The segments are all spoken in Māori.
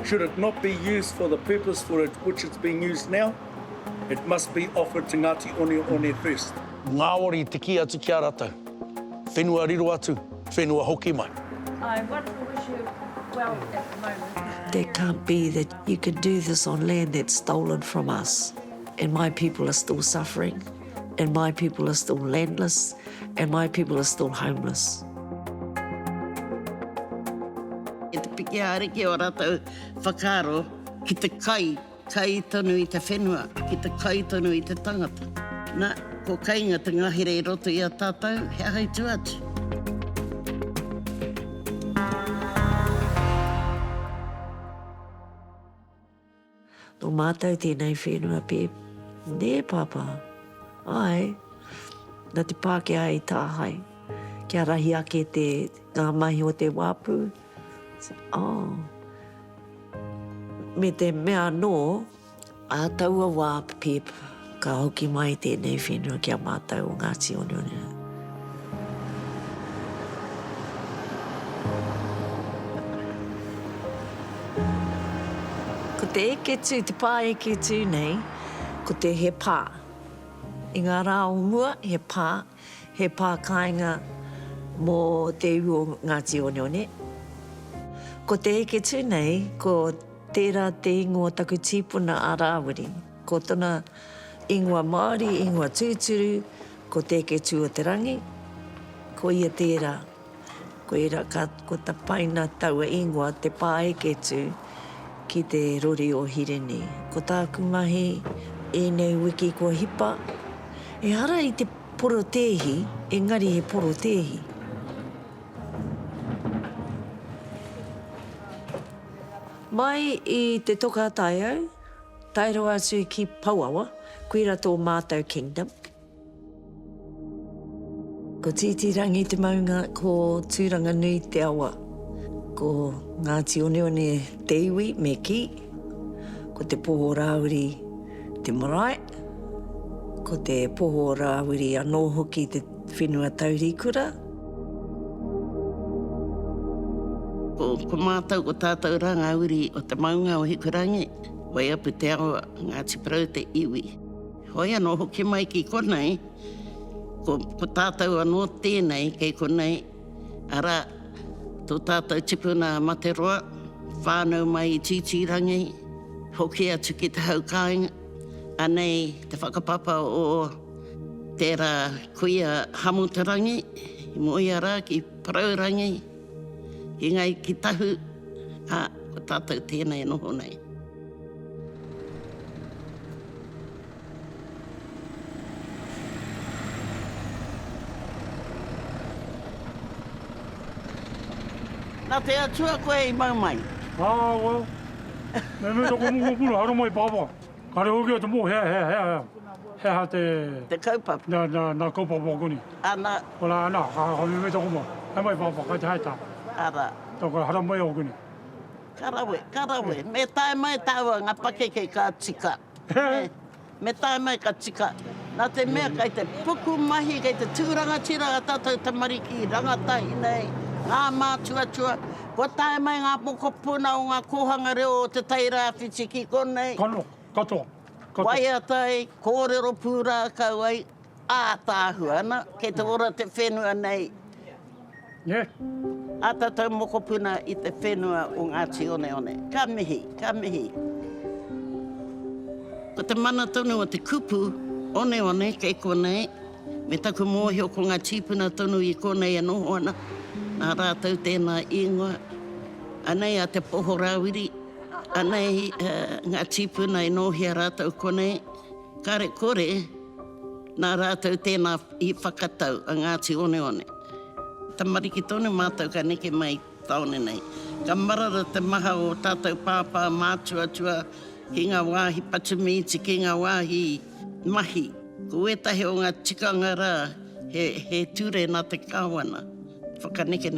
Should it not be used for the purpose for which it's being used now, it must be offered to Ngāti Oneone first. Ngāori te kīia atu ki a rātou. Whenua riro atu, whenua hoki mai. I want to wish you well at the moment. There can't be that you can do this on land that's stolen from us. And my people are still suffering, and my people are still landless, and my people are still homeless. E te piki ariki o rātou whakaro ki te kai tonu i te whenua, ki te kai tonu i te tangata. Nā, ko kainga te ngahere I roto I a tātou, he ahau tu atu. Nō mātou tēnei whenua pē, nē papa, ai, nā te pākehā I tāhai, kia rahi ake te ngā mahi o te wāpu. Oh. Me te mea nō, a taua wāpu pē, ka hoki mai tēnei whenua kia mātou o Ngāti Oneone. Ko te eketu, te pā eketu nei, ko te he pā. I ngā rā o mua, he pā kāinga mō te iu o Ngāti Oneone. Ko te eketu nei, ko tērā te ingoa taku tīpuna a Rawiri. Ko tōna ingoa Māori, ingoa tūturu, ko te eketu o Te Rangi. Ko ia tērā, ko ta paina taua ingoa te pā eketu, ki te rori o Hirene. Ko tāku mahi, e nei wiki kua hipa. E hara I te poro tehi, engari he poro tehi. Mai I te toka taiau, tairo atu ki Pauawa, kuira tō mātou kingdom. Ko titirangi te maunga ko tūranga nui te awa. Ko Ngāti Oneone te iwi me ki, ko te poho Rawiri te marae, ko te poho Rawiri anō hoki te whenua taurikura. Ko mātou ko tātou rangawiri o te maunga o Hikurangi, wai apu te awa Ngāti Parau te iwi. Hoi anō hoki mai ki konei, ko tātou anō tēnei kei konei, ara tō tātou tipuna materoa, whānau mai I titirangi, hoki atu ki te haukāinga, anei te whakapapa o tērā kuia hamutarangi, I moiara ki paraurangi, I ngai ki tahu, ko tātou tēnei noho nei. Nā te atua koe I mau mai. Well. Me toko mungu puna, haro mai pāpā. Kare hoki o te mō, hea te... Te kaupapa. Nā kaupapa koni. Ana. Ola ana, ka me toko mō. Hea mai pāpā, kai te haita. Ara. Toko hara mai o koni. Karawe. Me tae mai tāua ngā pakeke ka tika. Me tae mai ka tika. Nā te mea kai te puku mahi, kai te tūranga tira a tātou te mariki, rangatai nei. Ngā mātua, ko tae mai ngā mokopuna o ngā kohanga reo o te taira whiti ki konei. Katoa. Wai atai, kōrero pūrā kau ai, ātāhua ana, kei te ora te whenua nei. Yeah. Ātātou mokopuna I te whenua o Ngāti Oneone. Ka mihi. Ko te mana tonu o te kupu, Oneone kei konei, me taku mōhio ko ngā tīpuna tonu I konei e noho ana. Nā rātou tēnā ingoa, anei a te poho Rawiri, anei ngā tīpuna I nohia rātou konei, kare kore, nā rātou tēnā I whakatau a Ngāti Oneone. Ta mariki tonu mātou ka neke mai taone nei. Ka marara te maha o tātou pāpā mātua ki ngā wāhi patumiti, ki ngā wāhi mahi. Ko etahe o ngā tikanga rā, he ture nā te kāwana. Whakaneke.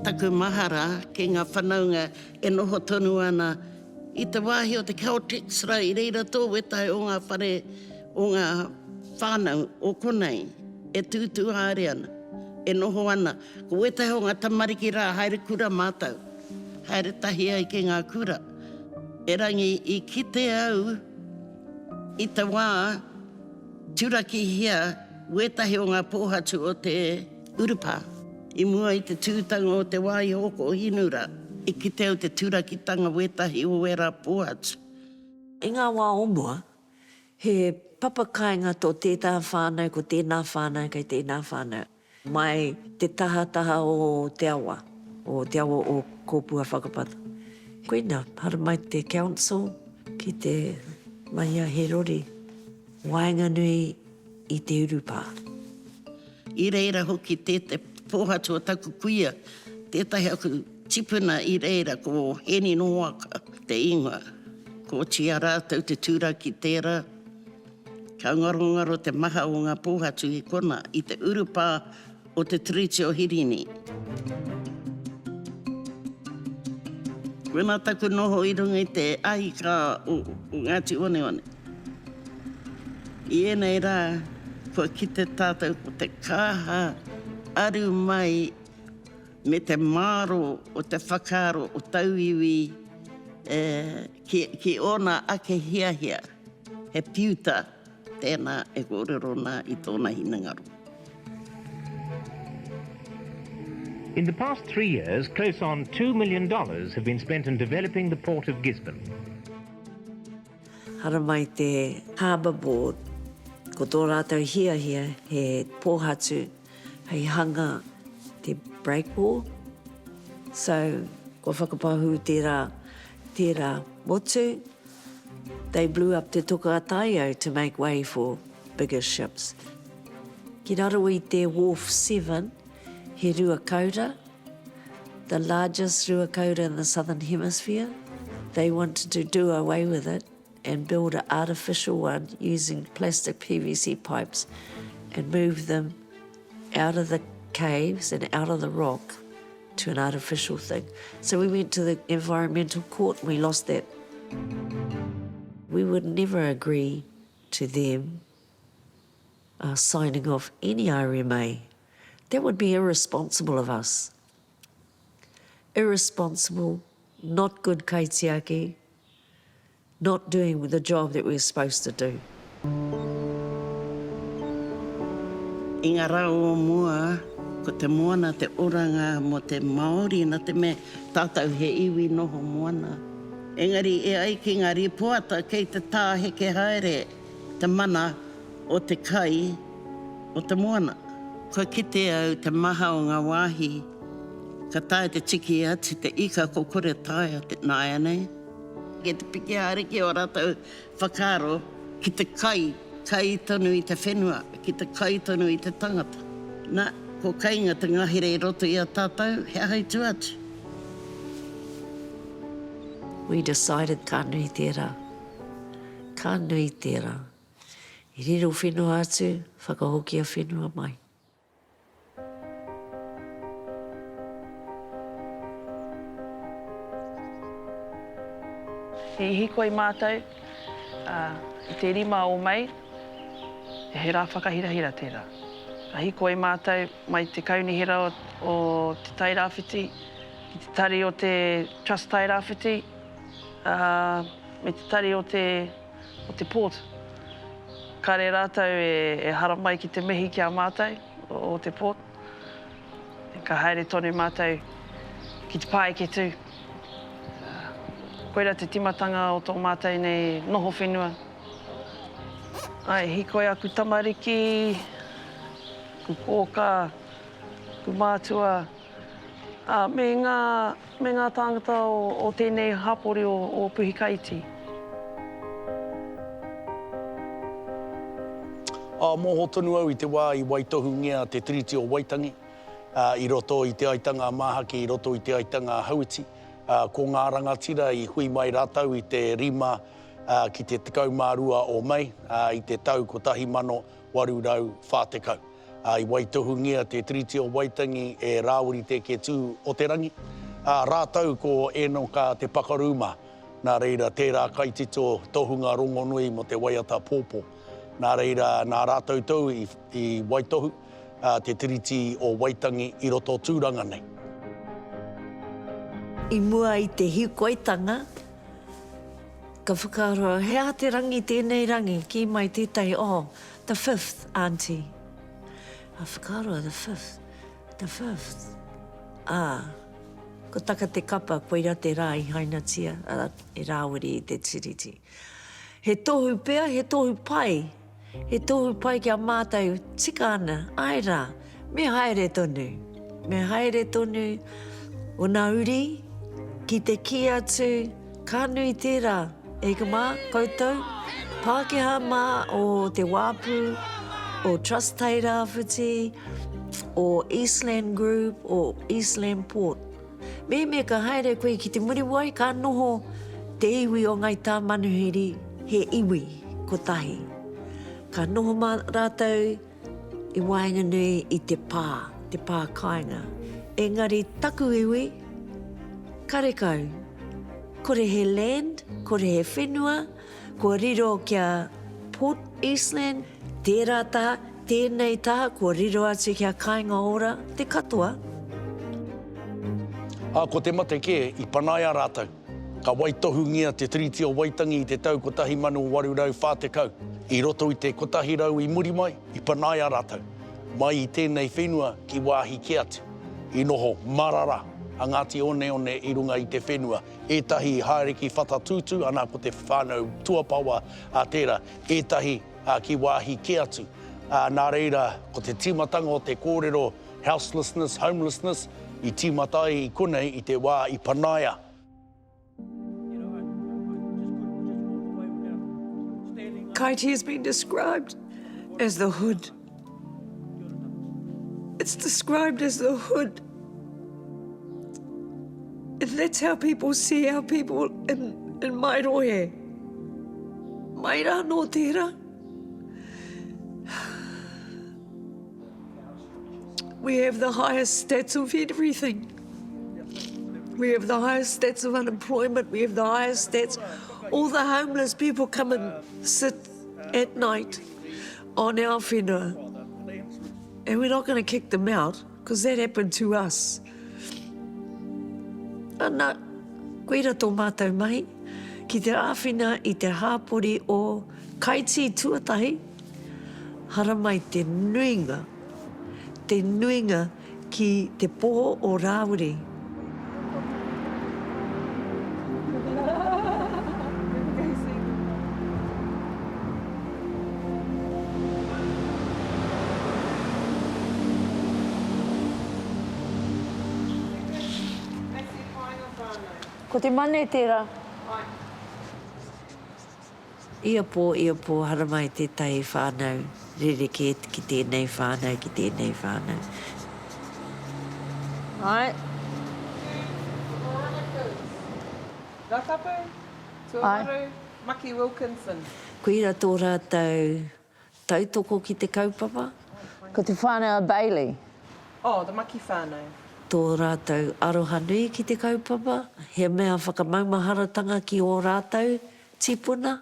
Taku mahara ki ngā whanaunga e noho tonu ana I te wāhi o te Celtics rai, I reira tō wetahe o ngā whare o ngā whānau o konei. e tūtū haere ana, e noho ana. Ko wetahi o ngā tamariki rā, haere kura mātou. Haere tahi ai ki ngā kura. E rangi i kite au, i te wā, turaki hia, wetahi o ngā pōhatu o te urupā. I mua i te tūtanga o te wā i hoko o hinura, i kite au te turakitanga wetahi o wera pōhatu. I ngā wā omua, he papakainga tō tētā whānau, ko tēnā whānau, kei tēnā whānau. Mai te taha o te awa o kōpua whakapata. Koina, hara mai te council, ki te maia he rori, waenga nui i te urupā. I reira hoki te pōhatu o taku kuia, tētahi aku tipuna i reira ko heni no Waka, te ingoa. Ko tia rātou te tūraki tērā, ka ngaro te maha o ngā pōhatu i kona, i te urupā o te tiriti o Hirini. Whenua taku noho i runga i te ahika o Ngāti-Oneone. I enei rā, kua ki te tātou ko te kāha aru mai me te māro o te whakaro o tauiwi ki ona ake hiahia, he piuta tēnā e kōrero nā i tōna hinangaro. In the past 3 years, close on $2 million have been spent in developing the port of Gisborne. Hara mai te harbour board, ko tō rātou hiahia he pōhatu, hei hanga te breakboard. So, ko whakapahu tērā motu, they blew up te Ngatai-Oneone to make way for bigger ships. Ki raro i te Wharf 7, he ruakauta, the largest ruakauta in the Southern Hemisphere. They wanted to do away with it and build an artificial one using plastic PVC pipes and move them out of the caves and out of the rock to an artificial thing. So we went to the environmental court and we lost that. We would never agree to them signing off any RMA. That would be irresponsible of us. Irresponsible, not good kaitiaki, not doing the job that we're supposed to do. I ngā rau o mua, ko te moana, te oranga mo te Māori, na te me tātou he iwi noho moana. Engari e ai ki ngā ripoata kei te tāheke haere, te mana o te kai o te moana. Ko kite au te maha o ngā wāhi, ka tae te tiki atu te ika ko kore taia te nāia nei. Ke te piki ariki o rātou whakaro ki te kai tonu i te whenua, ki te kai tonu i te tangata. Nā, ko kainga te ngahere i roto i a tātou, he ahai tu atu. We decided ka nui tērā. Ka nui tērā. I riro whenua atu, whakahoki a whenua mai. I hiko i mātou, i te rima o mai, he rā whakahirahira tērā. Ka hiko i mātou mai te kaunihira o te tairāwhiti, i te tari o te trust tairāwhiti, me te tari o te port. Kare rātou e hara mai ki te mihi ki a mātou o te port. Ka haere tonu mātou ki te Pā Eketu. Koira te timatanga o tō mātou nei noho whenua. Ai, hikoi aku tamariki, ku kōka, ku mātua. Me ngā tāngata o tēnei hapori o puhikaiti. Mōho tonu au i te wā i waitohu ngea te tiriti o Waitangi, i roto i te aitanga māhaki, i roto i te aitanga hauiti. Ko ngā rangatira i hui mai rātou i te rima ki te 12 o Mei, i te tau Kotahi 1840. I waitohu ngia te tiriti o Waitangi e Rawiri Te Eketu o Te Rangi. Rātou ko enoka te pakaruma, nā reira tērā kaitito tohunga rongonui mo te waiata pōpō. Nā reira nā rātou tau i waitohu. te tiriti o Waitangi i roto tūranga nei. I mua i te hiukoitanga, ka whakaroa, hea te rangi tēnei rangi, ki mai tētai, the fifth, auntie. A whakaroa, the fifth. Ko taka te kapa, koira te rā i hainatia, e Rawiri i te tiriti. He tohu pea, he tohu pai. He tohu pai kia mātou, tika ana, ai rā, me haere tonu. Me haere tonu, o nā uri, ki te kīia atu, ka nui tērā, e ka mā, koutou, pākehā mā o te wāpu, o Trust Teira Whiti, o Eastland Group, o Gisborne Port. Me ka haere koe ki te muri wai, ka noho te iwi o ngai tā manuhiri, he iwi, Kotahi. Ka noho mā rātou i waenganui i te pā kāinga. Engari taku iwi, karekau, kore he land, kore he whenua, ko riro kia Port Eastland, tērā taha, tēnei taha, ko riro atu kia kāinga ora, te katoa. Ko te mate ke, i panaia rātou. Ka waitohungia te tiriti o Waitangi i te tau kotahi manu warurau whātekau. I roto i te kotahi rau i muri mai, i panaia rātou. Mai i tēnei whenua ki wāhi ki atu. I noho marara a Ngāti Oneone i runga i te whenua. Ētahi haere ki whatatūtu, anā ko te whānau tuapawa a tērā. Ētahi ki wāhi ki atu. Nā reira, ko te timatanga o te kōrero, houselessness, homelessness, i timatai i konei i te wā i panaia. Kaiti has been described as the hood. It's described as the hood. And that's how people see our people in mai rohe. Mai rā no tērā. We have the highest stats of everything. We have the highest stats of unemployment. We have the highest stats. All the homeless people come and sit at night on our whenua. And we're not going to kick them out, because that happened to us. Ana, koira tō mātou mahi, ki te āwhina i te hāpori o Kaiti tuatahi, hara mai te nuinga ki te poho o Rawiri. Ko te mane tērā. Ia pō, hara mai te tai whānau. Rireke ki tēnei whānau, ki tēnei whānau. Ai. Ratapu, Tuamaru, Maki Wilkinson. Koira tō rātou tautoko ki te kaupapa. Ko te whānau Bailey. Oh, the Maki whānau. Tō rātou aroha nui ki te kaupapa. He mea whakamaumaharatanga ki o rātou tipuna.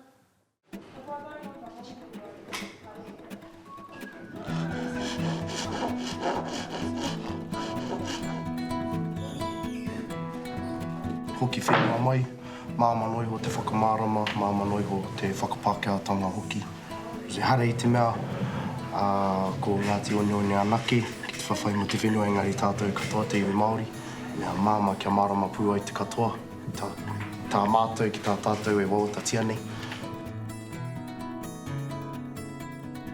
Hoki whenua mai, māma noiho te whakamārama, māma noiho te whakapākehātanga hoki. Se hara i te mea, ko Ngāti Oneone anake, ki te whawhai mo te whenua engari tātou katoa te iwi Māori. Mea māma kia mārama pū ai te katoa. Tā mātou ki tā tātou e wauta nei.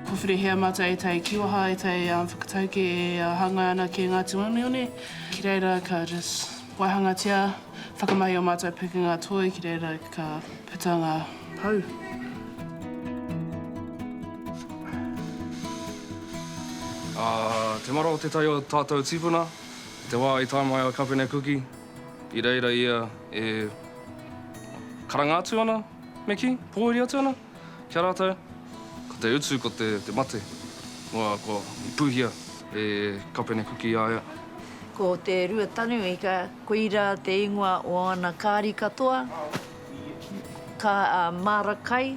Kowhiri hea mata e tai kiwaha, e tai whakatauke e hanga ana ki Ngāti Oneone. Ki reira ka just waihangatia, whakamahi o mātou pukinga toi, ki reira ka putanga hau. Te mara o te tai o tātou tipuna, te wā i tai mai o kapene kuki, i reira ia e karangātu ana, me ki, pōhiri atu ana, kia rātou. Ko te utu, ko te mate, mua ko i puhia e kapene kuki aia. Ko te rua tanu i ka koira te ingoa o ana kāri katoa, ka mārakai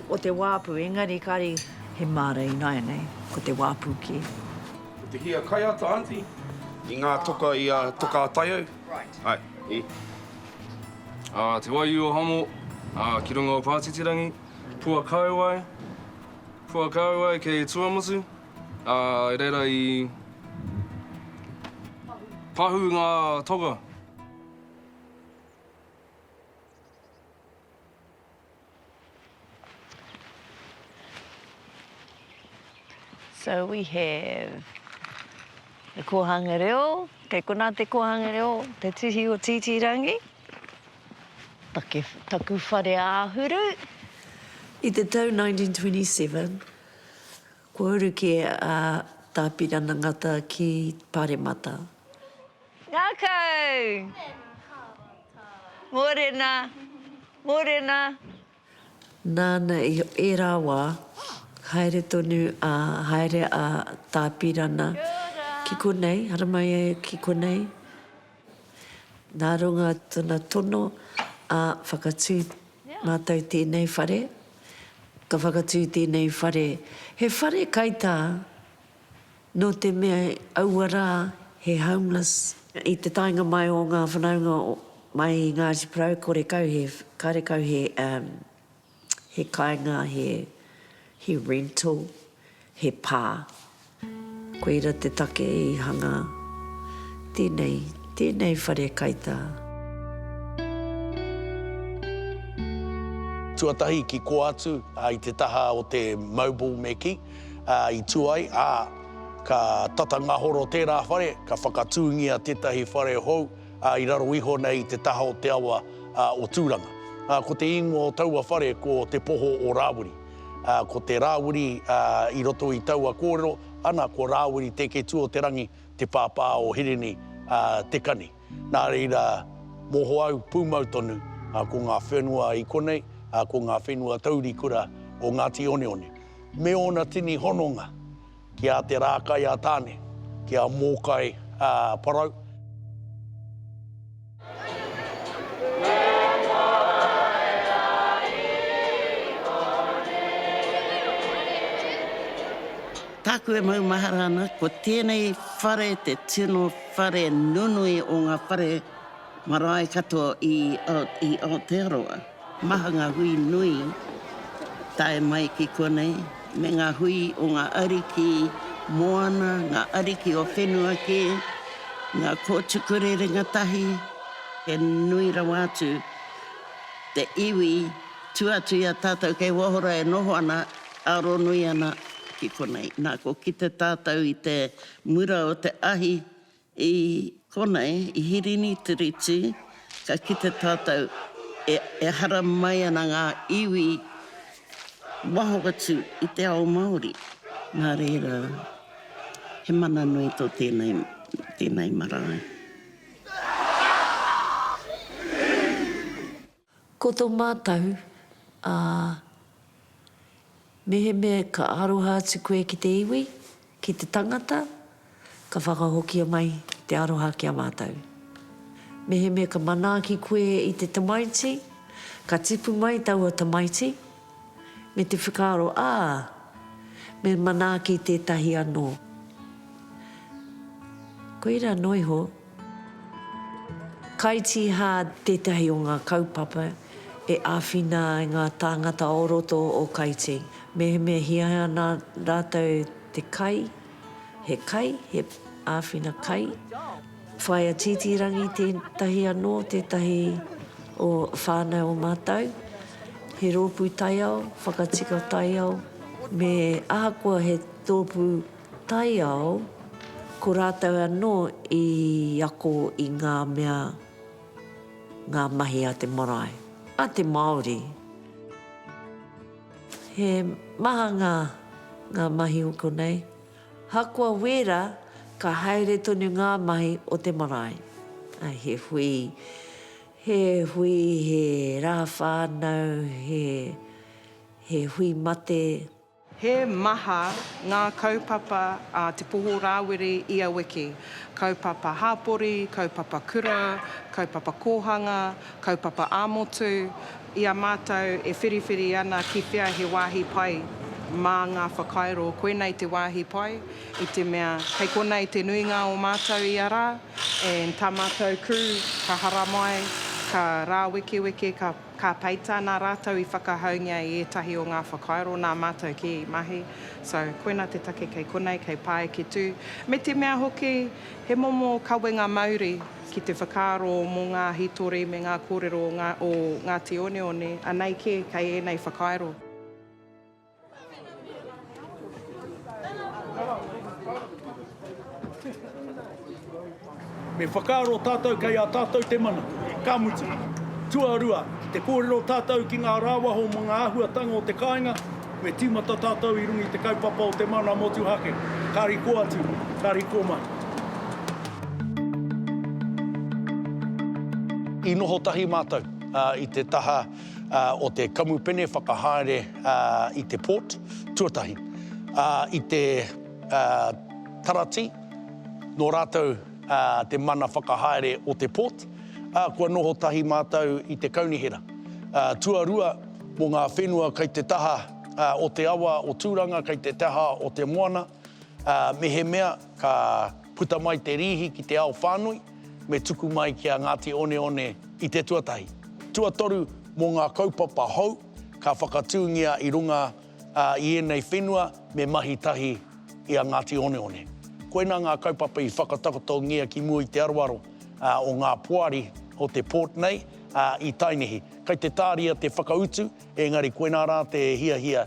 o te wāpu, engari kāri he māra i nai nei, ko te wāpu ki. Te hia kai ata, auntie? I ngā toka i toka a taiau? Right. Ai, i. Te waiu o hamo, ki runga o Pātitirangi, pua kauai kei tuamotu, e reira i pahu ngā toga. So we have the kohanga reo, kei kona te kohanga reo, te tihi o Te Rangi. Taku whare āhuru. I te tau 1927, kua uru ke tāpirana ngata ki Pāremata. Ngākau! Morena! Nāna e rawa, haere tonu haere a tāpirana ki konei, haramai e ki konei. Nā runga tuna tono a whakatū mātou tēnei whare. Ka whakatū tēnei whare. He whare kaitā no te mea auara, he homeless. I te tainga mai o ngā whanaunga mai i Ngāti Prau, kare kau he kāinga, he rental, he pā. Koeira te take i hanga. Tēnei whare kaitā. Tuatahi ki ko atu i te taha o te mobile meki i tuai, ka tata ngahoro tērā whare, ka whakatūngia tētahi whare hou i raro iho nei te taha o te awa o tūranga. Ko te ingo o taua whare ko te poho o Rawiri. Ko te Rawiri i roto i taua kōrero, ana ko Rawiri Te Eketu o Te Rangi, te pāpā o Hireni te kani. Nā reira, moho au pūmau tonu ko ngā whenua i konei, ko ngā whenua taurikura o Ngāti-Oneone. Me ona tini hononga, ki a te rākai a tāne, ki a mōkai parau. Tāku e maumaharana, ko tēnei whare, te tino whare nunui o ngā whare marae katoa i Aotearoa. Maha ngā hui nui, tae mai ki konei, me ngā hui o ngā ariki moana, ngā ariki o whenua ke, ngā kōtukurere ngatahi, ke nui rawa atu, te iwi, tuatu ia tātou kei wahora e noho ana, aro nui ana ki konei. Nā ko ki te tātou i te mura o te ahi i konei, i hirini te ritu, ka ki te tātou e hara mai ana ngā iwi waho atu i te ao Māori. Nā reira, he mana nui tō tēnei marae. Ko tō mātou, mehe ka aroha atu koe ki te iwi, ki te tangata, ka whakahokia mai te aroha ki a mātou. Mehe ka mana ki koe i te tamaiti, ka tipu mai taua tamaiti, me te whakaaro, me mana ki tētahi anō. Koeira noiho, kaiti hā tētahi o ngā kaupapa e āwhina i ngā tāngata o roto o kaiti. Me hia ana rātou te kai, he āwhina kai. Whai a Te Rangi tētahi anō, tētahi o whānau o mātou. He rōpū taiao, whakatika taiao. Me Ahakoa he tōpū taiao, ko rātou anō i ako i ngā mea, ngā mahi a te marae, a te Māori. He maha ngā mahi o konei. Hakoa wera ka haere tonu ngā mahi o te marae. He hui, he rā whānau, he hui mate. He maha ngā kaupapa a te poho Rawiri i a wiki. Kaupapa hāpori, kaupapa kura, kaupapa kōhanga, kaupapa āmotu. I a mātou e whiriwhiri ana ki whia he wāhi pai mā ngā whakairo, koenei te wāhi pai, i te mea, kei konei te nuinga o mātou i a rā, and tā mātou crew, ka hara mai, ka rā weke, ka peita nā rātou i whakahaungia i etahi o ngā whakairo, nā mātou ki i mahi. So, koena te take kei konei, kei Pāeketu. Me te mea hoki, he momo kawenga Māori ki te whakaaro mō ngā hitori me ngā kōrero o Ngāti Oneone, anei kei enei whakairo. Me whakaaro tātou kei a tātou te mana, ka muti. Tuarua, te kōrero tātou ki ngā rāwaho mo ngā ahuatanga o te kāinga, me tīmata tātou i rungi te kaupapa o te mana mo tuhake. Kāri ko atu, kāri ko mai. I noho tahi mātou i te taha o te kamupene whakahaere i te port, tuatahi. I te tarati, no rātou te mana whakahaere o te port, kua noho tahi mātou i te kaunihera. Tuarua mo ngā whenua kei te taha o te awa o tūranga, kei te taha o te moana, me he mea ka puta mai te rihi ki te ao whānui, me tuku mai ki a Ngāti-Oneone i te tuatahi. Tuatoru mo ngā kaupapa hou, ka whakatūngia i runga i enei whenua me mahi tahi i a Ngāti-Oneone. Koena ngā kaupapa i whakatakotongia ki mua i te aroaro o ngā puari o te port nei i Tainihi. Kei te tāria te whakautu, engari koena rā te hia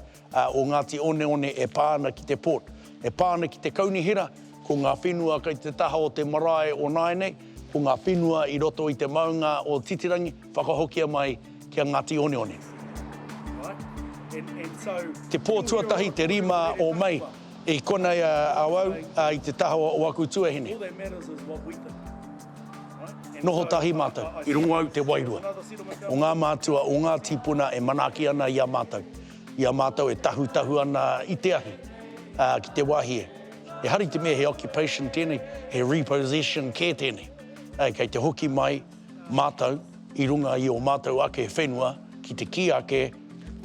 o Ngāti-Oneone e pāna ki te port. E pāna ki te kaunihira, ko ngā whenua kei te taha o te marae o Nainei, ko ngā whenua i roto i te maunga o Titirangi, whakahokia mai ki a Ngati-Oneone. Te pō tuatahi, te rima o Mei, i konei auau i te taha o aku tuahine. Noho tahi mātou, i rungo au te wairua. O ngā mātua, o ngā tipuna e manaki ana i a mātou. I a mātou e tahu ana i te ahi, ki te wahie. E hari te mea he occupation tēnei, he repossession care tēnei. Kei te hoki mai mātou, i runga i o mātou ake whenua, ki te kīia ake,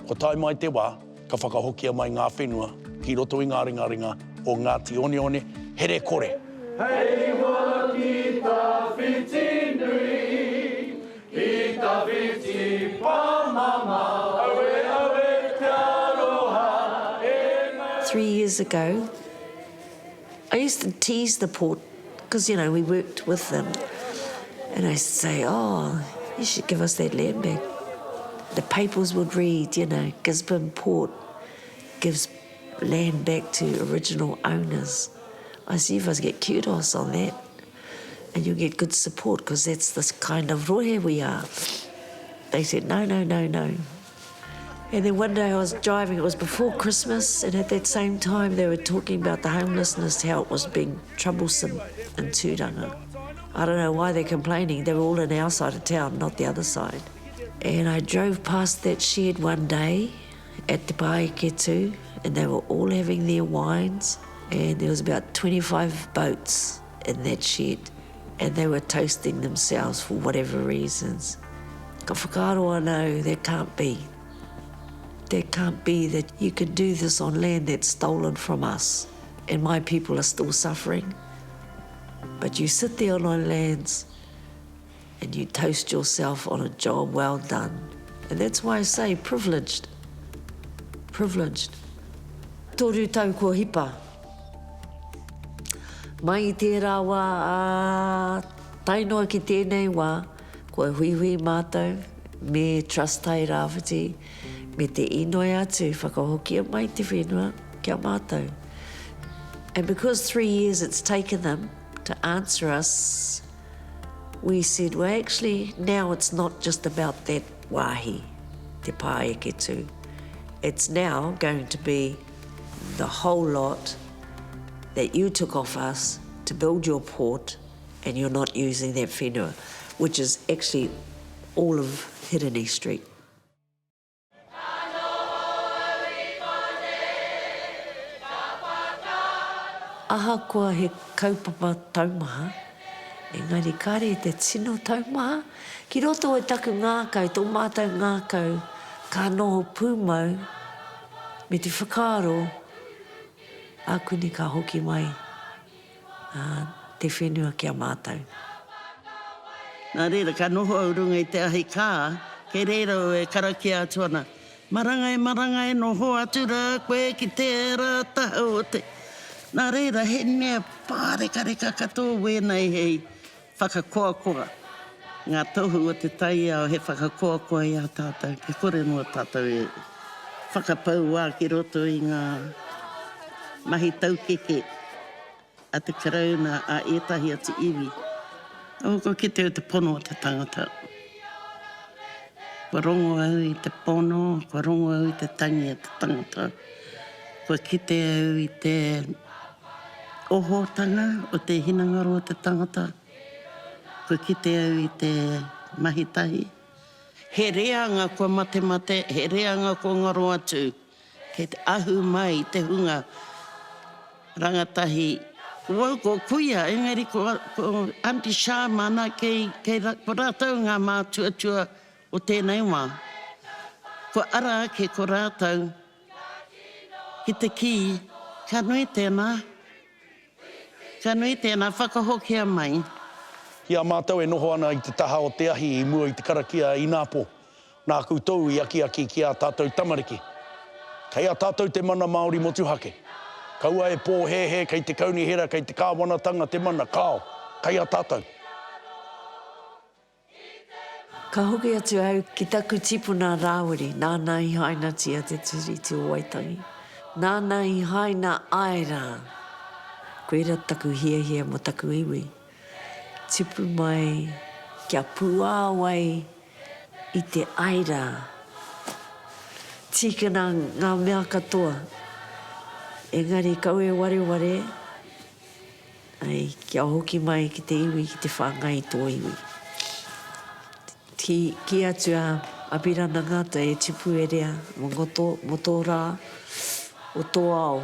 ko tai mai te wā, ka whakahokia mai ngā whenua, ki roto i ngā ringa o Ngati-Oneone, here kore. Hei mua ki ta whiti nui, ki ta whiti pāmama, awe te aroha e 3 years ago, I used to tease the port, because, you know, we worked with them. And I say, oh, you should give us that land back. The papers would read, you know, Gisborne Port gives land back to original owners. I see if I get kudos on that, and you'll get good support, because that's the kind of rohe we are. They said, no. And then one day I was driving, it was before Christmas, and at that same time they were talking about the homelessness, how it was being troublesome in Tūranga. I don't know why they're complaining. They were all on our side of town, not the other side. And I drove past that shed one day at Te Pāeketu, and they were all having their wines, and there was about 25 boats in that shed, and they were toasting themselves for whatever reasons. Ka whakaaro anō, that can't be. That can't be that you can do this on land that's stolen from us, and my people are still suffering. But you sit there on our lands and you toast yourself on a job well done. And that's why I say privileged. Privileged. Toru tau kua hipa. Mai I te rawa tainoa ki tēnei wā, kua hui mātou, me trustai rāwhiti, me te inoi atu, whakahokia mai te whenua, kia mātou. And because 3 years it's taken them to answer us, we said, well, actually, now it's not just about that wāhi, te Pāeketu. It's now going to be the whole lot that you took off us to build your port, and you're not using that whenua, which is actually all of Hirani Street. Ahakoa he kaupapa taumaha, engari kare te tino taumaha, ki roto e taku ngākau, tō mātou ngākau, ka noho pūmau, Me te whakaaro, aku ni ka hoki mai te whenua kia mātou. Nā reira, ka noho au runga i te ahi kā, kei reira o e karakia atuana. Marangai, noho atura koe ki te rata o te. Nā reira, he mea pāreka katoa wēnei hei whakakoakoa. Ngā tohu o te tahi au he whakakoakoa i a tātou. Ke kore noa tātou e whakapau wā ki roto i ngā mahi taukeke a te karauna a etahi a te iwi. O ko kite o te pono o te tangata. Kua rongo au i te pono, kua rongo au i te tangi a te tangata. Kua kite au i te ohotanga o te hinangaro o te tangata. Kua kite au i te mahitahi. He reanga kua mate, he reanga kua ngaro atu. Kei te ahu mai, te hunga rangatahi. Wau ko kuia, engari ko Auntie Shah mana kei ko rātou ngā mātua o tēnei wā. Ko ara ake ko rātou ki te ki, ka nui tēnā. Ka nui tēnā, whakahokia mai. Ia mātou e noho ana i te taha o te ahi i mua i te karakia i Nāpo. Nā koutou i aki ki a tātou tamariki. Kei a tātou te mana Māori motuhake. Kaua e pō he, kei te kauni hera, kei te kāwanatanga te mana, kāo, kei a tātou. Ka hoki atu au ki taku tipuna Rawiri, nāna i haina tia te tiriti o Waitangi. Nāna i haina aira. Koera taku hia mo taku iwi. Tipu mai kia puāwai i te aira. Tīkina ngā mea katoa. Engari kau e ware, ai kia hoki mai ki te iwi, ki te whāngai tō iwi. Ki atu a pirana ngata e tipu e rea, mo tō rā, o tō ao.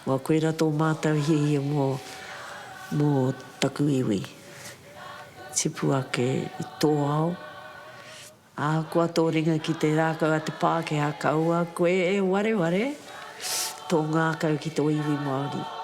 Wa koera tō mātou hihia mō taku iwi. Tipu ake i tō ao. Ahakoa tō ringa ki te rākau a te pākehā kaua, koe e ware, tō ngā kau ki tō iwi Māori.